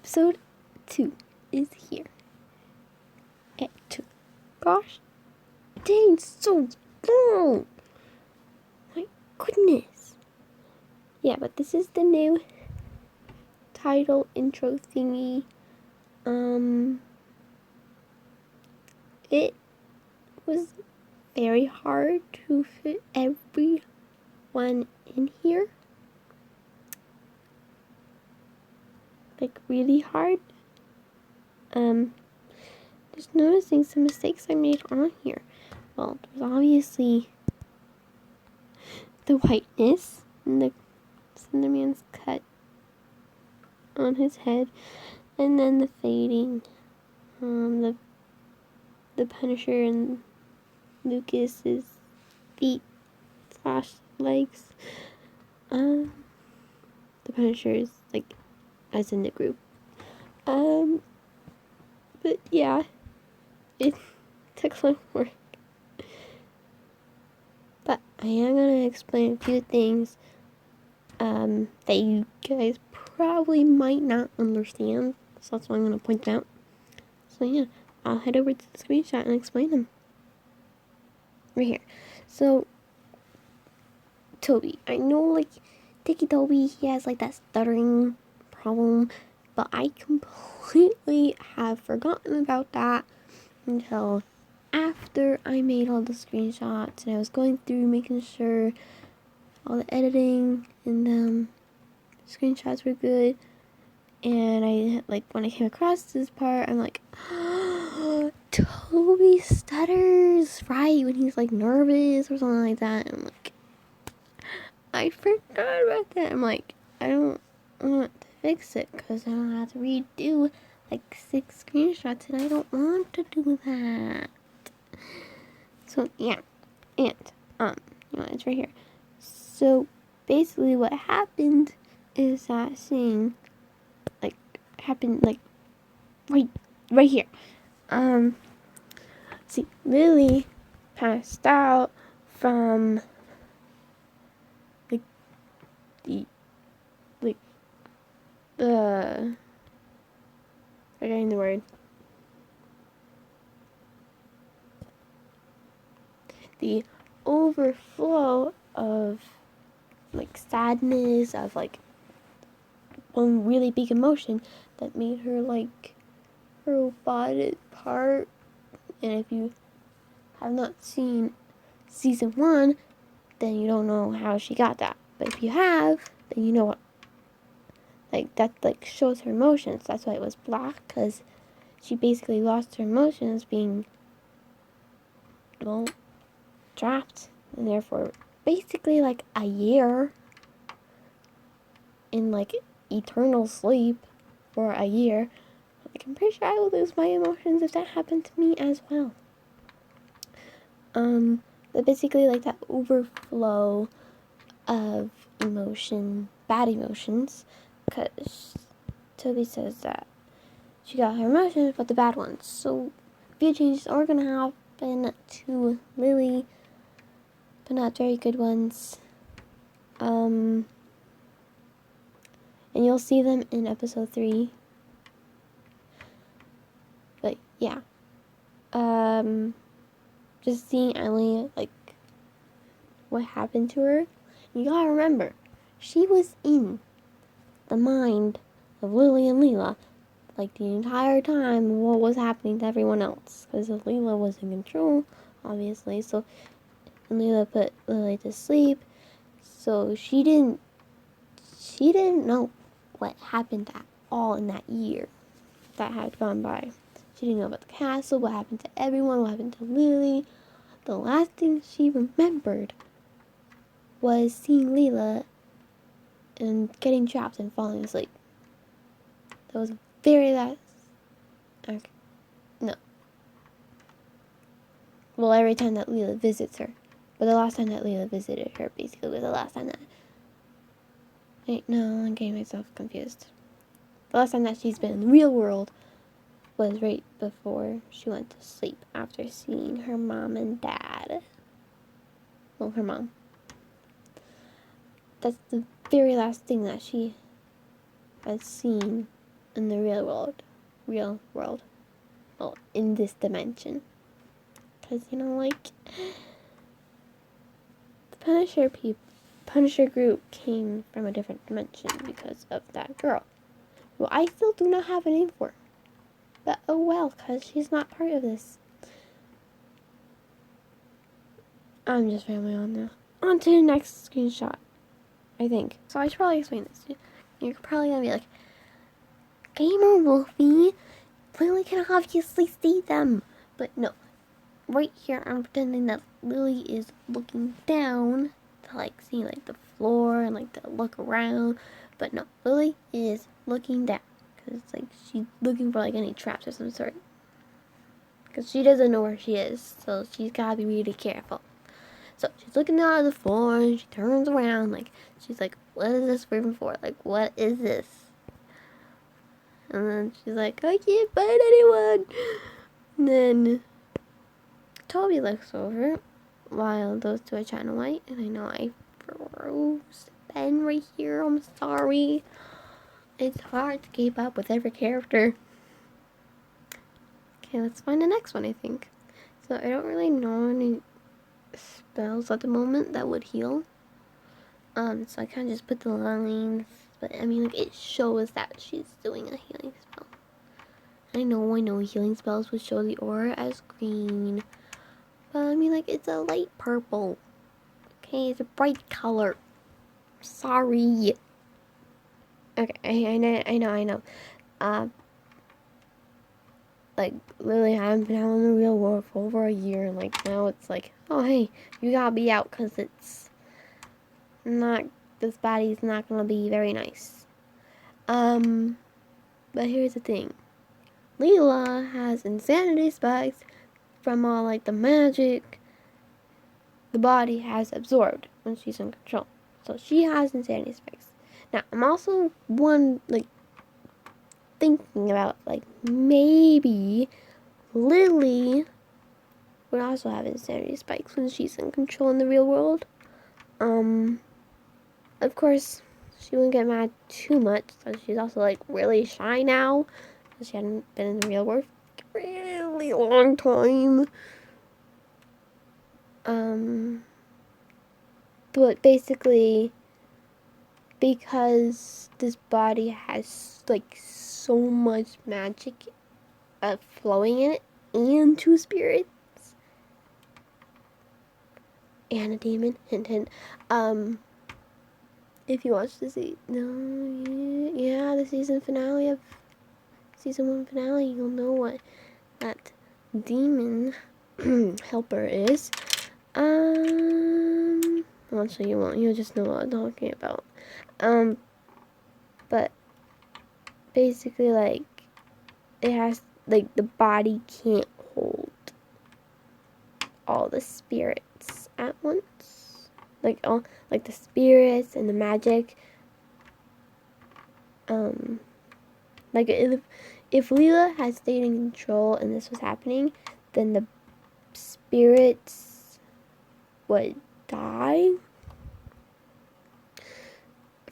episode 2 is here. It took, gosh dang, so long. My goodness. Yeah, but this is the new title intro thingy. It was very hard to fit everyone in here. Like, really hard. Just noticing some mistakes I made on here. Well, there's obviously the whiteness and the Slenderman's cut on his head, and then the fading, the Punisher and Lucas's feet / legs. The Punisher is like as in the group. But yeah, it took a lot of work. But I am gonna explain a few things that you guys probably might not understand. So that's why I'm gonna point them out. So yeah, I'll head over to the screenshot and explain them. Right here. So Toby, I know like Dicky Toby, he has like that stuttering problem, but I completely have forgotten about that until after I made all the screenshots and I was going through making sure all the editing and screenshots were good, and I like when I came across this part, I'm like, Toby stutters, right, when he's like nervous or something like that. And I'm like, I forgot about that. I'm like, I don't want to fix it because I don't have to redo like 6 screenshots, and I don't want to do that. So yeah, and it's right here. So basically, what happened is that thing happened like right here. See, Lilly passed out from forgetting the word. The overflow of like sadness, of like one really big emotion that made her like robotic part. And if you have not seen season 1, then you don't know how she got that. But if you have, then you know what. Like, that like shows her emotions. That's why it was black, because she basically lost her emotions being, well, trapped, and therefore basically like a year in like eternal sleep for a year. Like, I'm pretty sure I would lose my emotions if that happened to me as well. But basically like that overflow of emotion, bad emotions, because Toby says that she got her emotions, but the bad ones. So a few changes are gonna happen to Lilly, but not very good ones. And you'll see them in episode 3. But yeah, just seeing Emily, like, what happened to her. You gotta remember, she was in the mind of Lilly and Leela, like, the entire time what was happening to everyone else. Because if Leela was in control, obviously, so, and Leela put Lilly to sleep, so she didn't know what happened at all in that year that had gone by. She didn't know about the castle, what happened to everyone, what happened to Lilly. The last thing she remembered was seeing Leela and getting trapped and falling asleep. That was the very last. Okay. No. Well, every time that Leela visits her. But the last time that Leela visited her basically was the last time that. Wait, no, I'm getting myself confused. The last time that she's been in the real world was right before she went to sleep after seeing her mom and dad. Well, her mom. That's the very last thing that she has seen in the real world. Well, in this dimension. Because, like, the Punisher group came from a different dimension because of that girl, who I still do not have a name for. But oh well, because she's not part of this. I'm just rambling on now. On to the next screenshot, I think. So I should probably explain this. You're probably going to be like, Gamer Wolfie, Lily can obviously see them. But no. Right here, I'm pretending that Lily is looking down to, like, see, like, the floor and, like, to look around. But no, Lily is looking down. Because, like, she's looking for, like, any traps or some sort. Because she doesn't know where she is. So she's got to be really careful. So she's looking down at the floor and she turns around. Like, she's like, what is this room for? Like, what is this? And then she's like, I can't find anyone. And then Toby looks over while those two are chatting away. And I know I froze Ben right here. I'm sorry. It's hard to keep up with every character. Okay, let's find the next one, I think. So I don't really know any spells at the moment that would heal. So I kind of just put the lines. But I mean, like, it shows that she's doing a healing spell. I know healing spells would show the aura as green. But I mean, like, it's a light purple. Okay, it's a bright color. Sorry. Okay, I know. Like, Lily, I haven't been out in the real world for over a year, and, like, now it's like, oh, hey, you gotta be out, because it's not, this body's not gonna be very nice. But here's the thing. Leela has insanity spikes from all, like, the magic the body has absorbed when she's in control. So she has insanity spikes. Now, I'm also thinking about, like, maybe Lily would also have insanity spikes when she's in control in the real world. Of course, she wouldn't get mad too much, so she's also, like, really shy now, because she hadn't been in the real world for a really long time. But basically, because this body has, like, so much magic flowing in it, and two spirits, and a demon, hint, hint, if you watch the season finale of season 1 finale, you'll know what that demon helper is. Actually, you won't. You'll just know what I'm talking about. But basically, like, it has, like, the body can't hold all the spirits at once. Like, all, like, the spirits and the magic. Like, if Leela had stayed in control and this was happening, then the spirits would die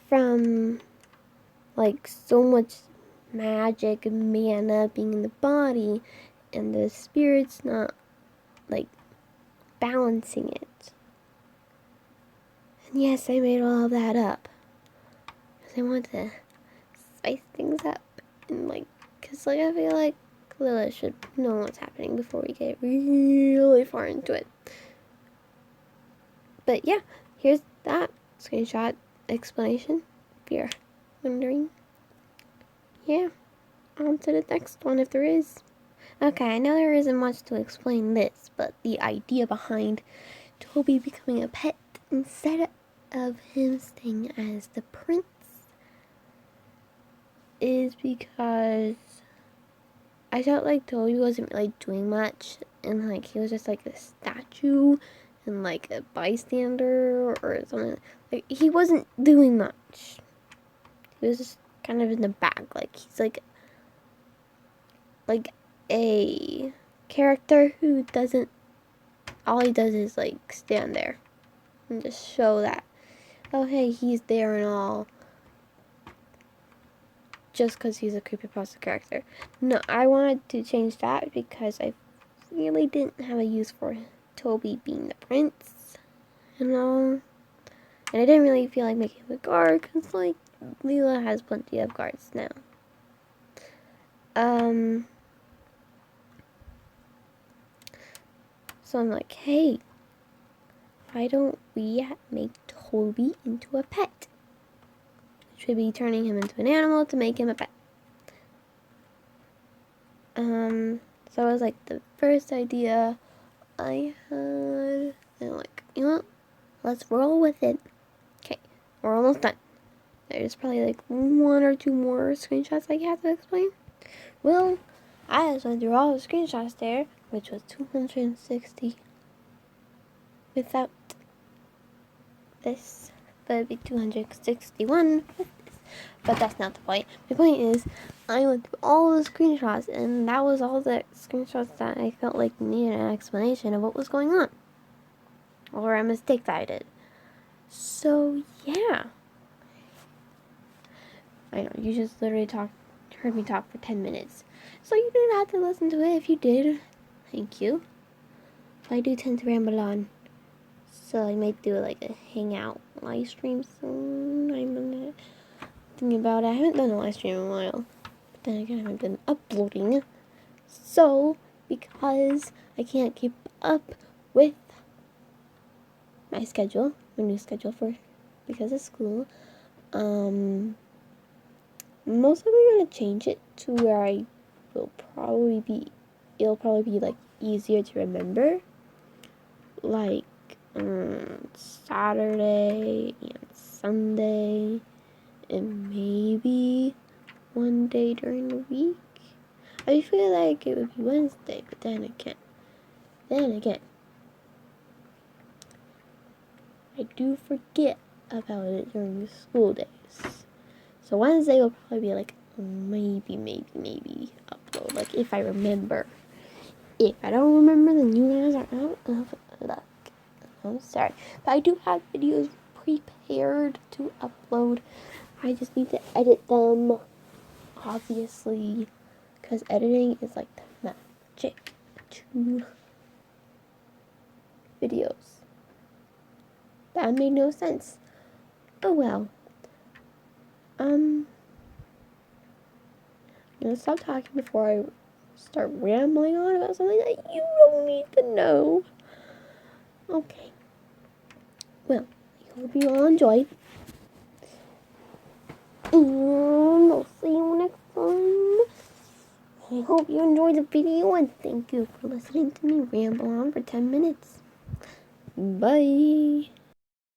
from, like, so much magic and mana being in the body, and the spirits not, like, balancing it. And yes, I made all of that up, because I want to spice things up, and, like, because, like, I feel like Lila should know what's happening before we get really far into it. But yeah, here's that screenshot explanation, if you're wondering. Yeah, on to the next one if there is. Okay, I know there isn't much to explain this, but the idea behind Toby becoming a pet instead of him staying as the prince is because I felt like Toby wasn't really doing much, and, like, he was just, like, a statue and, like, a bystander or something. Like, he wasn't doing much. He was just kind of in the back. Like, he's like a character who doesn't, all he does is, like, stand there and just show that, oh, hey, he's there and all, just because he's a creepypasta character. No, I wanted to change that because I really didn't have a use for Toby being the prince, you know. And I didn't really feel like making him a guard because, like, Leela has plenty of guards now. So I'm like, hey, why don't we make Toby into a pet? Which would be turning him into an animal to make him a pet. So it was like the first idea I had. And I'm like, you know what? Let's roll with it. Okay, we're almost done. There's probably like 1 or 2 more screenshots I have to explain. Well, I just went through all the screenshots there, which was 260 without this, but it'd be 261 with this. But that's not the point. The point is, I went through all the screenshots, and that was all the screenshots that I felt like needed an explanation of what was going on, or a mistake that I did. So yeah, I know you just literally heard me talk for 10 minutes, so you didn't have to listen to it. If you did, thank you. I do tend to ramble on, so I might do like a hangout live stream soon. I'm thinking about it. I haven't done a live stream in a while, but then again I haven't been uploading, so because I can't keep up with my schedule, my new schedule because of school, I'm most likely gonna change it to where it'll probably be like easier to remember, like Saturday and Sunday, and maybe one day during the week. I feel like it would be Wednesday, but then again, I do forget about it during the school days. So Wednesday will probably be like maybe upload, like if I remember. If I don't remember, then you guys are out of luck. I'm sorry, but I do have videos prepared to upload. I just need to edit them, obviously, because editing is like the magic to videos. That made no sense. Oh well. I'm gonna stop talking before I start rambling on about something that you don't need to know. Okay. Well, I hope you all enjoyed. And I'll see you next time. I hope you enjoyed the video, and thank you for listening to me ramble on for 10 minutes. Bye.